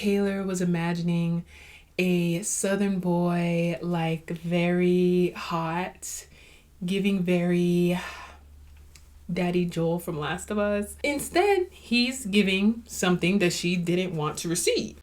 Taylor was imagining a southern boy, like very hot, giving very Daddy Joel from Last of Us. Instead, he's giving something that she didn't want to receive.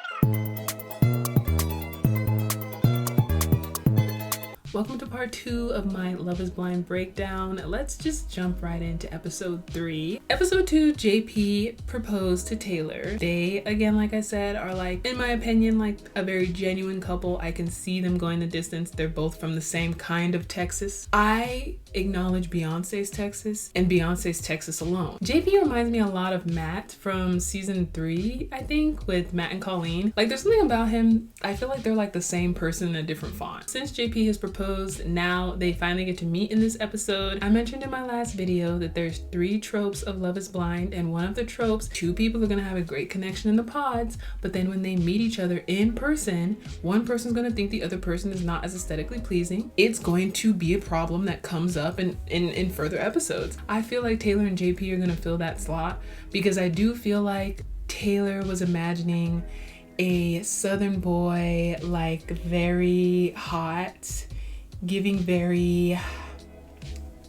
Welcome to part 2 of my Love is Blind breakdown. Let's just jump right into episode 3. Episode 2, JP proposed to Taylor. They, again, like I said, are like, in my opinion, like a very genuine couple. I can see them going the distance. They're both from the same kind of Texas. I acknowledge Beyonce's Texas and Beyonce's Texas alone. JP reminds me a lot of Matt from season 3, I think, with Matt and Colleen. Like, there's something about him, I feel like they're like the same person in a different font. Since JP has proposed, now they finally get to meet in this episode. I mentioned in my last video that there's 3 tropes of Love is Blind, and one of the tropes, 2 people are gonna have a great connection in the pods, but then when they meet each other in person, one person's gonna think the other person is not as aesthetically pleasing. It's going to be a problem that comes up in further episodes. I feel like Taylor and JP are gonna fill that slot because I do feel like Taylor was imagining a southern boy, like very hot, giving very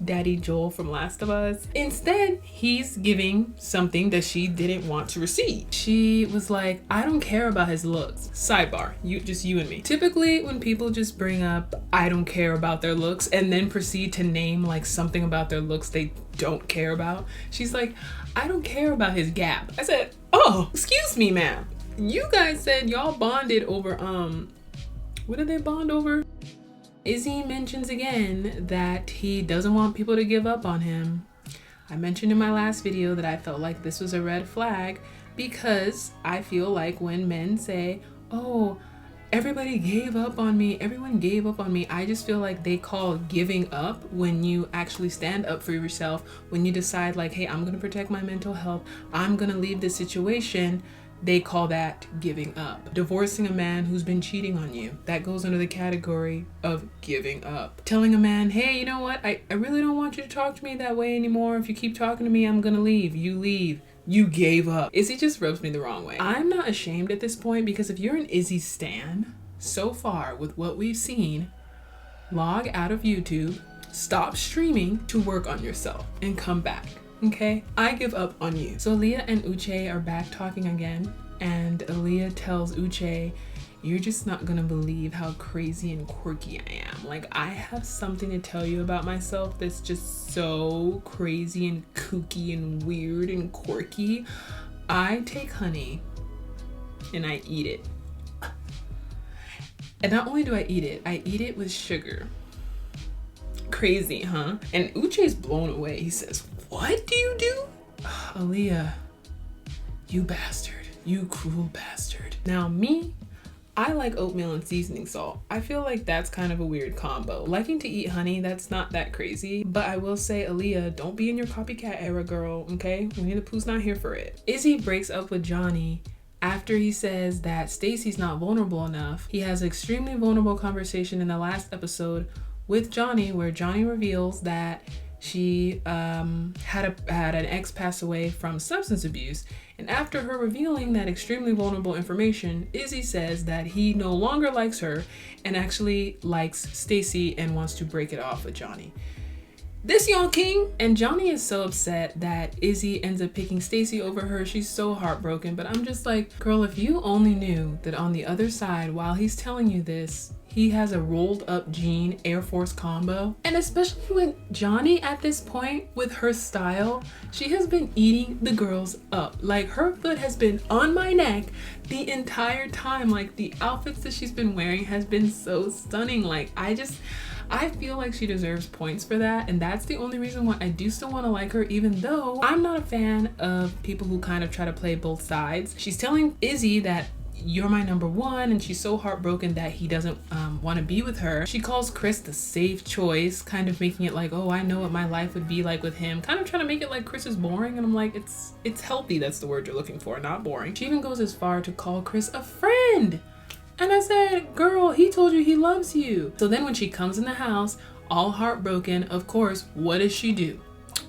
Daddy Joel from Last of Us. Instead, he's giving something that she didn't want to receive. She was like, I don't care about his looks. Sidebar, you and me. Typically, when people just bring up, I don't care about their looks, and then proceed to name like something about their looks they don't care about, she's like, I don't care about his gap. I said, oh, excuse me, ma'am. You guys said y'all bonded over, what did they bond over? Izzy mentions again that he doesn't want people to give up on him. I mentioned in my last video that I felt like this was a red flag because I feel like when men say, oh, everybody gave up on me, everyone gave up on me, I just feel like they call giving up when you actually stand up for yourself, when you decide like, hey, I'm gonna protect my mental health, I'm gonna leave this situation. They call that giving up. Divorcing a man who's been cheating on you, that goes under the category of giving up. Telling a man, hey, you know what? I really don't want you to talk to me that way anymore. If you keep talking to me, I'm gonna leave. You leave. You gave up. Izzy just rubs me the wrong way. I'm not ashamed at this point because if you're an Izzy stan, so far with what we've seen, log out of YouTube, stop streaming to work on yourself and come back. Okay, I give up on you. So Aaliyah and Uche are back talking again, and Aaliyah tells Uche, you're just not gonna believe how crazy and quirky I am. Like, I have something to tell you about myself that's just so crazy and kooky and weird and quirky. I take honey and I eat it. And not only do I eat it with sugar. Crazy, huh? And Uche's blown away. He says, what do you do? Aaliyah, you bastard. You cruel bastard. Now me, I like oatmeal and seasoning salt. I feel like that's kind of a weird combo. Liking to eat honey, that's not that crazy. But I will say, Aaliyah, don't be in your copycat era, girl, okay? Winnie the Pooh's not here for it. Izzy breaks up with Johnny after he says that Stacy's not vulnerable enough. He has an extremely vulnerable conversation in the last episode with Johnny where Johnny reveals that she had an ex pass away from substance abuse, and after her revealing that extremely vulnerable information, Izzy says that he no longer likes her and actually likes Stacy and wants to break it off with Johnny. This y'all king. And Johnny is so upset that Izzy ends up picking Stacy over her. She's so heartbroken, but I'm just like, girl, if you only knew that on the other side, while he's telling you this, he has a rolled up jean Air Force combo. And especially with Johnny at this point, with her style, she has been eating the girls up. Like, her foot has been on my neck the entire time. Like, the outfits that she's been wearing has been so stunning. Like, I feel like she deserves points for that, and that's the only reason why I do still want to like her, even though I'm not a fan of people who kind of try to play both sides. She's telling Izzy that you're my number one, and she's so heartbroken that he doesn't want to be with her. She calls Chris the safe choice, kind of making it like, oh, I know what my life would be like with him, kind of trying to make it like Chris is boring. And I'm like, it's healthy, that's the word you're looking for, not boring. She even goes as far to call Chris a friend. And I said, girl, he told you he loves you. So then when she comes in the house, all heartbroken, of course, what does she do?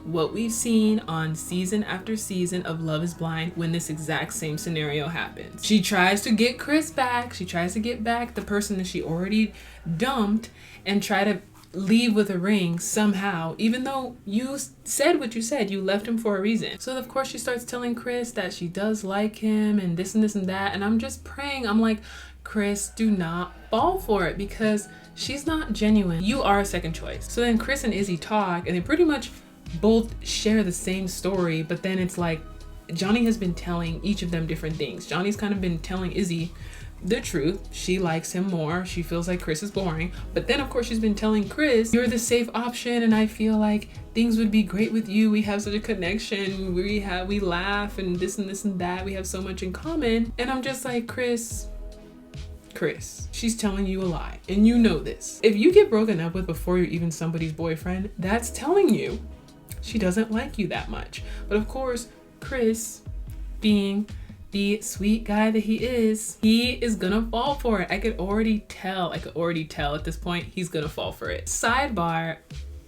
what we've seen on season after season of Love is Blind when this exact same scenario happens. She tries to get Chris back. She tries to get back the person that she already dumped and try to leave with a ring somehow, even though you said what you said. You left him for a reason. So of course she starts telling Chris that she does like him and this and this and that. And I'm just praying. I'm like, Chris, do not fall for it, because she's not genuine. You are a second choice. So then Chris and Izzy talk, and they pretty much both share the same story, but then it's like Johnny has been telling each of them different things. Johnny's kind of been telling Izzy the truth. She likes him more. She feels like Chris is boring. But then of course she's been telling Chris, you're the safe option and I feel like things would be great with you. We have such a connection. We laugh and this and that. We have so much in common. And I'm just like, Chris, she's telling you a lie, and you know this. If you get broken up with before you're even somebody's boyfriend, that's telling you she doesn't like you that much. But of course, Chris, being the sweet guy that he is gonna fall for it. I could already tell at this point he's gonna fall for it. Sidebar,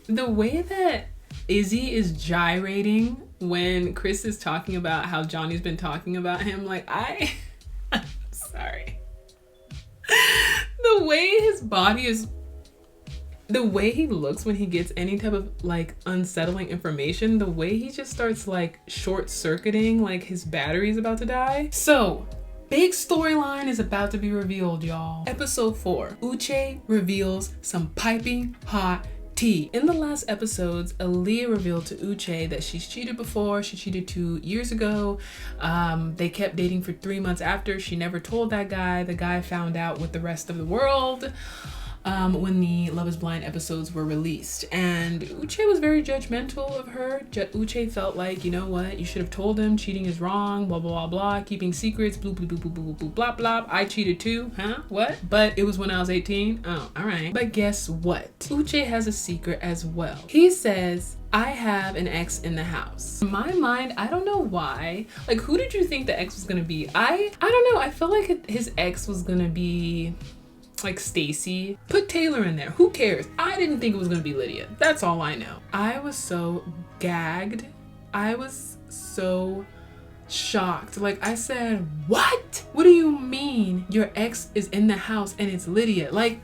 the way that Izzy is gyrating when Chris is talking about how Johnny's been talking about him, like I'm sorry. The way his body is, the way he looks when he gets any type of like unsettling information, the way he just starts like short-circuiting, like his battery is about to die. So, big storyline is about to be revealed, y'all. Episode 4, Uche reveals some piping hot tea. In the last episodes, Aaliyah revealed to Uche that she's cheated before. She cheated 2 years ago. They kept dating for 3 months after. She never told that guy. The guy found out with the rest of the world when the Love is Blind episodes were released. And Uche was very judgmental of her. Uche felt like, you know what, you should have told him cheating is wrong, blah, blah, blah, blah, keeping secrets, blah, blah, blah, blah, blah, blah, blah, blah. I cheated too, huh? What? But it was when I was 18? Oh, all right. But guess what? Uche has a secret as well. He says, I have an ex in the house. In my mind, I don't know why. Like, who did you think the ex was gonna be? I don't know. I felt like his ex was gonna be like Stacy. Put Taylor in there. Who cares? I didn't think it was gonna be Lydia. That's all I know. I was so gagged. I was so shocked. Like, I said, what? What do you mean your ex is in the house and it's Lydia? Like,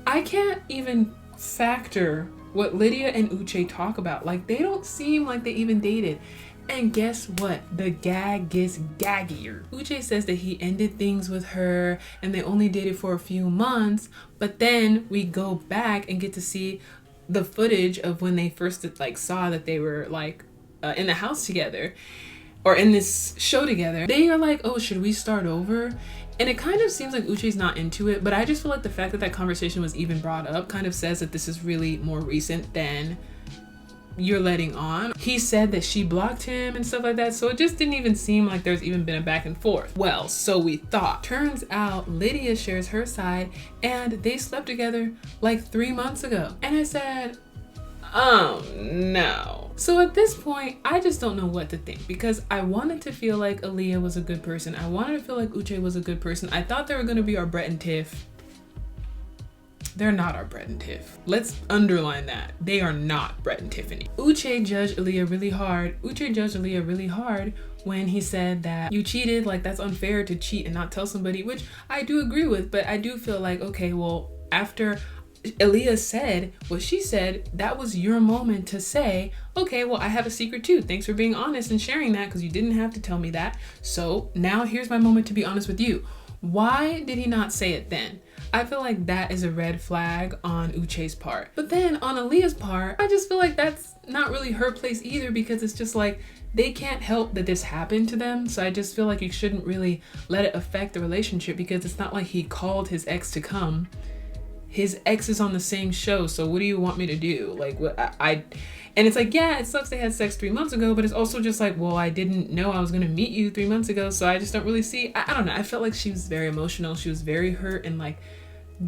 I can't even factor what Lydia and Uche talk about. Like, they don't seem like they even dated. And guess what? The gag gets gaggier. Uche says that he ended things with her and they only dated for a few months, but then we go back and get to see the footage of when they first like saw that they were like in the house together or in this show together. They are like, oh, should we start over? And it kind of seems like Uche's not into it, but I just feel like the fact that that conversation was even brought up kind of says that this is really more recent than you're letting on. He said that she blocked him and stuff like that, so it just didn't even seem like there's even been a back and forth. Well, so we thought. Turns out Lydia shares her side and they slept together like 3 months ago. And I said, oh no. So at this point, I just don't know what to think, because I wanted to feel like Aaliyah was a good person. I wanted to feel like Uche was a good person. I thought they were gonna be our Brett and Tiff. They're not our Brett and Tiff. Let's underline that. They are not Brett and Tiffany. Uche judged Aaliyah really hard when he said that you cheated, like that's unfair to cheat and not tell somebody, which I do agree with, but I do feel like, okay, well, after Aaliyah said what she said, that was your moment to say, okay, well, I have a secret too. Thanks for being honest and sharing that, because you didn't have to tell me that. So now here's my moment to be honest with you. Why did he not say it then? I feel like that is a red flag on Uche's part. But then on Aaliyah's part, I just feel like that's not really her place either, because it's just like they can't help that this happened to them. So I just feel like you shouldn't really let it affect the relationship, because it's not like he called his ex to come. His ex is on the same show, so what do you want me to do? Like, what and it's like, yeah, it sucks they had sex 3 months ago, but it's also just like, well, I didn't know I was gonna meet you 3 months ago, so I just don't really see. I don't know. I felt like she was very emotional. She was very hurt and like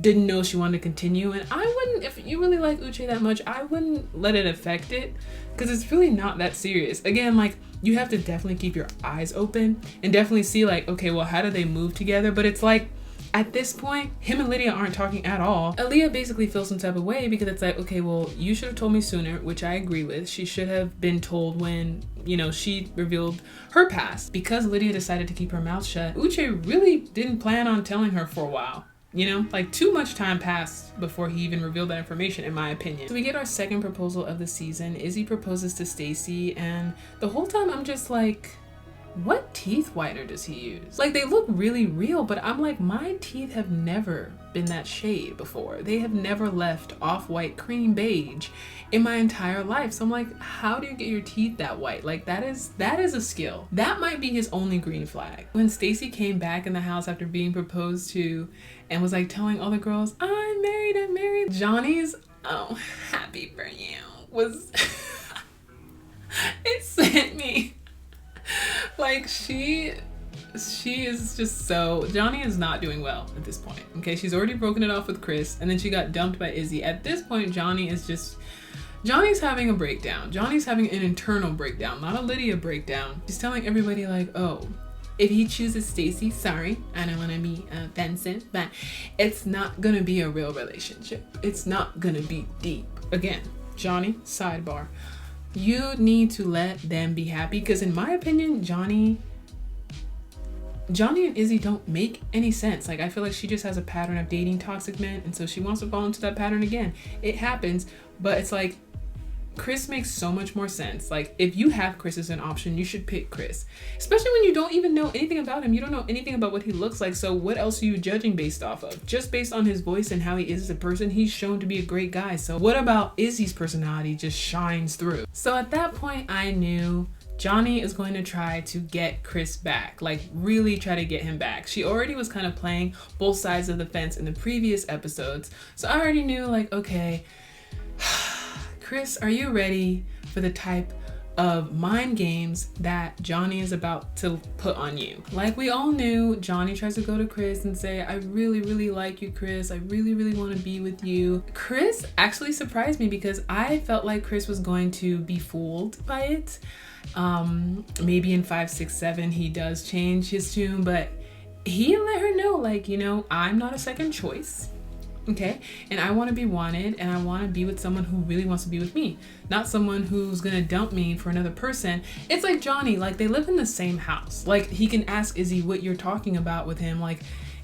didn't know she wanted to continue. And I wouldn't, if you really like Uche that much, I wouldn't let it affect it, because it's really not that serious. Again, like, you have to definitely keep your eyes open and definitely see like, okay, well, how do they move together? But it's like, At this point, him and Lydia aren't talking at all. Aaliyah basically feels some type of way because it's like, okay, well, you should have told me sooner, which I agree with. She should have been told when, you know, she revealed her past. Because Lydia decided to keep her mouth shut, Uche really didn't plan on telling her for a while. You know, like too much time passed before he even revealed that information, in my opinion. So we get our second proposal of the season. Izzy proposes to Stacy, and the whole time I'm just like, what teeth whitener does he use? Like, they look really real, but I'm like, my teeth have never been that shade before. They have never left off-white cream beige in my entire life. So I'm like, how do you get your teeth that white? Like, that is a skill. That might be his only green flag. When Stacy came back in the house after being proposed to and was like telling all the girls, I'm married. Johnny's, oh, happy for you, was, it sent me. Like, she is just so, Johnny is not doing well at this point. Okay, she's already broken it off with Chris, and then she got dumped by Izzy. At this point, Johnny's having a breakdown. Johnny's having an internal breakdown, not a Lydia breakdown. She's telling everybody like, oh, if he chooses Stacy, sorry, I don't want to be offensive, but it's not gonna be a real relationship. It's not gonna be deep. Again, Johnny, sidebar. You need to let them be happy, because in my opinion, Johnny and Izzy don't make any sense. Like, I feel like she just has a pattern of dating toxic men, and so she wants to fall into that pattern again. It happens, but it's like, Chris makes so much more sense. Like, if you have Chris as an option, you should pick Chris. Especially when you don't even know anything about him. You don't know anything about what he looks like. So what else are you judging based off of? Just based on his voice and how he is as a person, he's shown to be a great guy. So what about Izzy's personality just shines through? So at that point, I knew Johnny is going to try to get Chris back, like really try to get him back. She already was kind of playing both sides of the fence in the previous episodes. So I already knew, like, okay, Chris, are you ready for the type of mind games that Johnny is about to put on you? Like, we all knew, Johnny tries to go to Chris and say, I really, really like you, Chris. I really, really want to be with you. Chris actually surprised me because I felt like Chris was going to be fooled by it. Maybe in 5, 6, 7, he does change his tune, but he let her know, like, you know, I'm not a second choice. Okay, and I want to be wanted, and I want to be with someone who really wants to be with me, not someone who's gonna dump me for another person. It's like Johnny, like, they live in the same house. Like, he can ask Izzy what you're talking about with him. Like,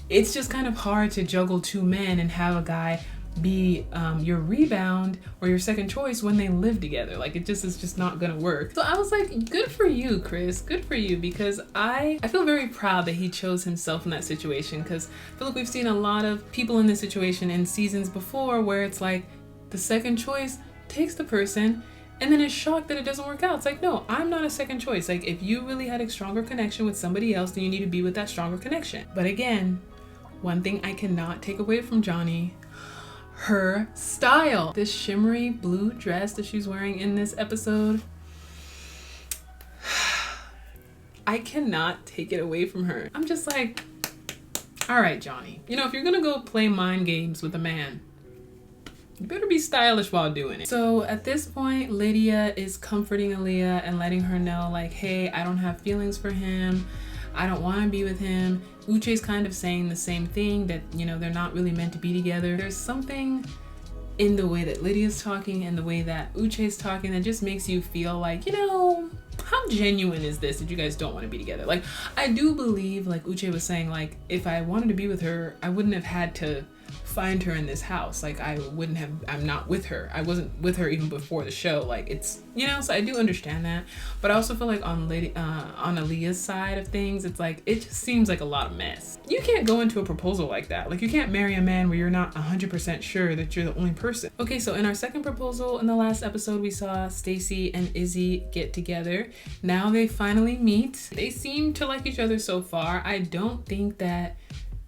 it's just kind of hard to juggle two men and have a guy be your rebound or your second choice when they live together. Like, it just is just not gonna work. So I was like, good for you, Chris, good for you, because I feel very proud that he chose himself in that situation, because I feel like we've seen a lot of people in this situation in seasons before where it's like the second choice takes the person and then is shocked that it doesn't work out. It's like, no, I'm not a second choice. Like, if you really had a stronger connection with somebody else, then you need to be with that stronger connection. But again, one thing I cannot take away from Johnny, her style. This shimmery blue dress that she's wearing in this episode, I cannot take it away from her. I'm just like, all right, Johnny, you know, if you're gonna go play mind games with a man, you better be stylish while doing it. So at this point, Lydia is comforting Aaliyah and letting her know, like, hey, I don't have feelings for him. I don't want to be with him. Uche's kind of saying the same thing, that, you know, they're not really meant to be together. There's something in the way that Lydia's talking and the way that Uche's talking that just makes you feel like, you know, how genuine is this that you guys don't want to be together? Like, I do believe, like Uche was saying, like, if I wanted to be with her, I wouldn't have had to find her in this house. Like, I'm not with her. I wasn't with her even before the show. Like, it's, you know, so I do understand that. But I also feel like on Aaliyah's side of things, it's like, it just seems like a lot of mess. You can't go into a proposal like that. Like, you can't marry a man where you're not 100% sure that you're the only person. Okay, so in our second proposal in the last episode, we saw Stacy and Izzy get together. Now they finally meet. They seem to like each other so far. I don't think that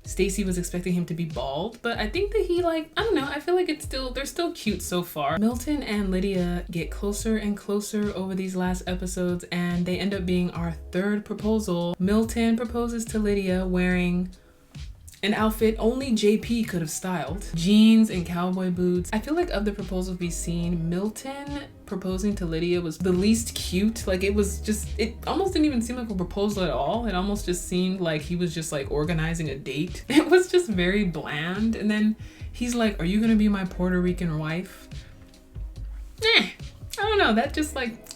Stacy was expecting him to be bald, but I think that he, like, I don't know, I feel like they're still cute so far. Milton and Lydia get closer and closer over these last episodes, and they end up being our third proposal. Milton proposes to Lydia wearing an outfit only JP could have styled. Jeans and cowboy boots. I feel like of the proposals we've seen, Milton proposing to Lydia was the least cute. Like it almost didn't even seem like a proposal at all. It almost just seemed like he was just like organizing a date. It was just very bland. And then he's like, are you gonna be my Puerto Rican wife? I don't know, that just like,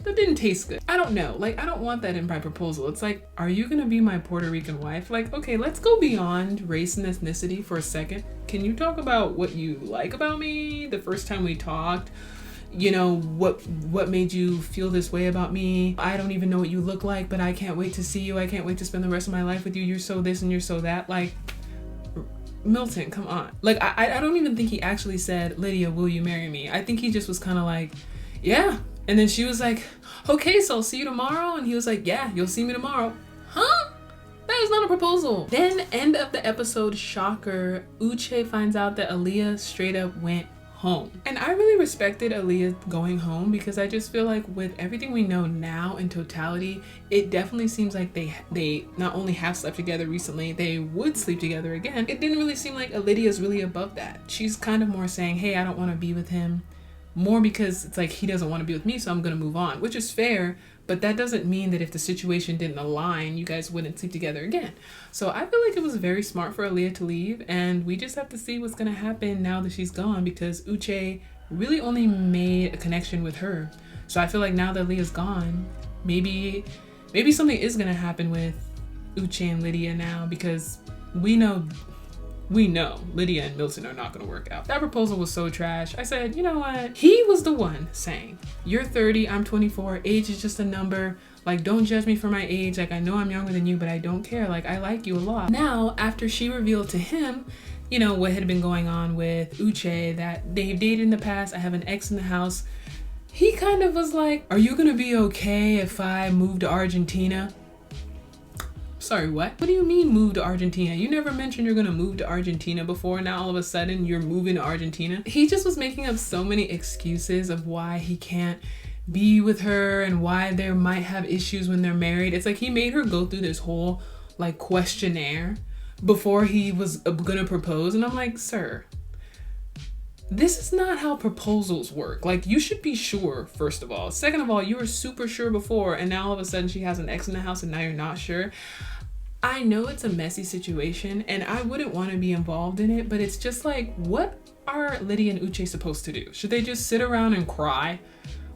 that didn't taste good. I don't know, like I don't want that in my proposal. It's like, are you gonna be my Puerto Rican wife? Like, okay, let's go beyond race and ethnicity for a second. Can you talk about what you like about me the first time we talked? You know, what made you feel this way about me? I don't even know what you look like, but I can't wait to see you. I can't wait to spend the rest of my life with you. You're so this and you're so that. Like, Milton, come on. Like, I don't even think he actually said, Lydia, will you marry me? I think he just was kind of like, yeah. And then she was like, okay, so I'll see you tomorrow. And he was like, yeah, you'll see me tomorrow. Huh? That is not a proposal. Then, end of the episode, shocker, Uche finds out that Aaliyah straight up went home. And I really respected Aaliyah going home because I just feel like with everything we know now in totality, it definitely seems like they not only have slept together recently, they would sleep together again. It didn't really seem like Lydia's really above that. She's kind of more saying, hey, I don't want to be with him. More because it's like he doesn't want to be with me, so I'm gonna move on, which is fair, but that doesn't mean that if the situation didn't align, you guys wouldn't sleep together again. So I feel like it was very smart for Aaliyah to leave, and we just have to see what's gonna happen now that she's gone, because Uche really only made a connection with her. So I feel like now that Aaliyah's gone, maybe something is gonna happen with Uche and Lydia now, because we know Lydia and Milton are not gonna work out. That proposal was so trash. I said, you know what? He was the one saying, you're 30, I'm 24, age is just a number. Like, don't judge me for my age. Like, I know I'm younger than you, but I don't care. Like, I like you a lot. Now, after she revealed to him, you know, what had been going on with Uche, that they've dated in the past, I have an ex in the house, he kind of was like, are you gonna be okay if I move to Argentina? Sorry, what? What do you mean move to Argentina? You never mentioned you're gonna move to Argentina before. Now all of a sudden you're moving to Argentina. He just was making up so many excuses of why he can't be with her and why there might have issues when they're married. It's like he made her go through this whole like questionnaire before he was gonna propose. And I'm like, sir, this is not how proposals work. Like, you should be sure, first of all. Second of all, you were super sure before, and now all of a sudden she has an ex in the house and now you're not sure. I know it's a messy situation and I wouldn't want to be involved in it, but it's just like, what are Lydia and Uche supposed to do? Should they just sit around and cry?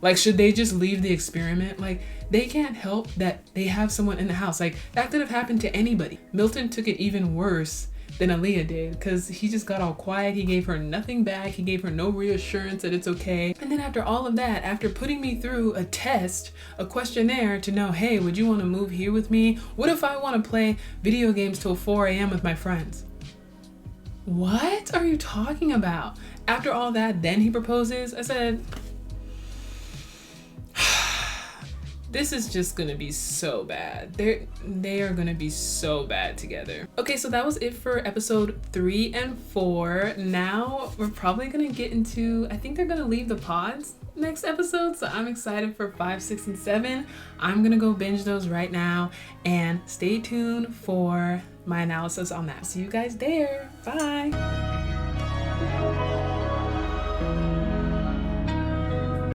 Like, should they just leave the experiment? Like, they can't help that they have someone in the house. Like, that could have happened to anybody. Milton took it even worse than Aaliyah did, because he just got all quiet. He gave her nothing back. He gave her no reassurance that it's okay. And then after all of that, after putting me through a test, a questionnaire to know, hey, would you want to move here with me? What if I want to play video games till 4 a.m. with my friends? What are you talking about? After all that, then he proposes? I said, this is just gonna be so bad. They are gonna be so bad together. Okay, so that was it for episode 3 and 4. Now we're probably gonna get into, I think they're gonna leave the pods next episode, so I'm excited for 5, 6, and 7. I'm gonna go binge those right now, and stay tuned for my analysis on that. See you guys there. Bye.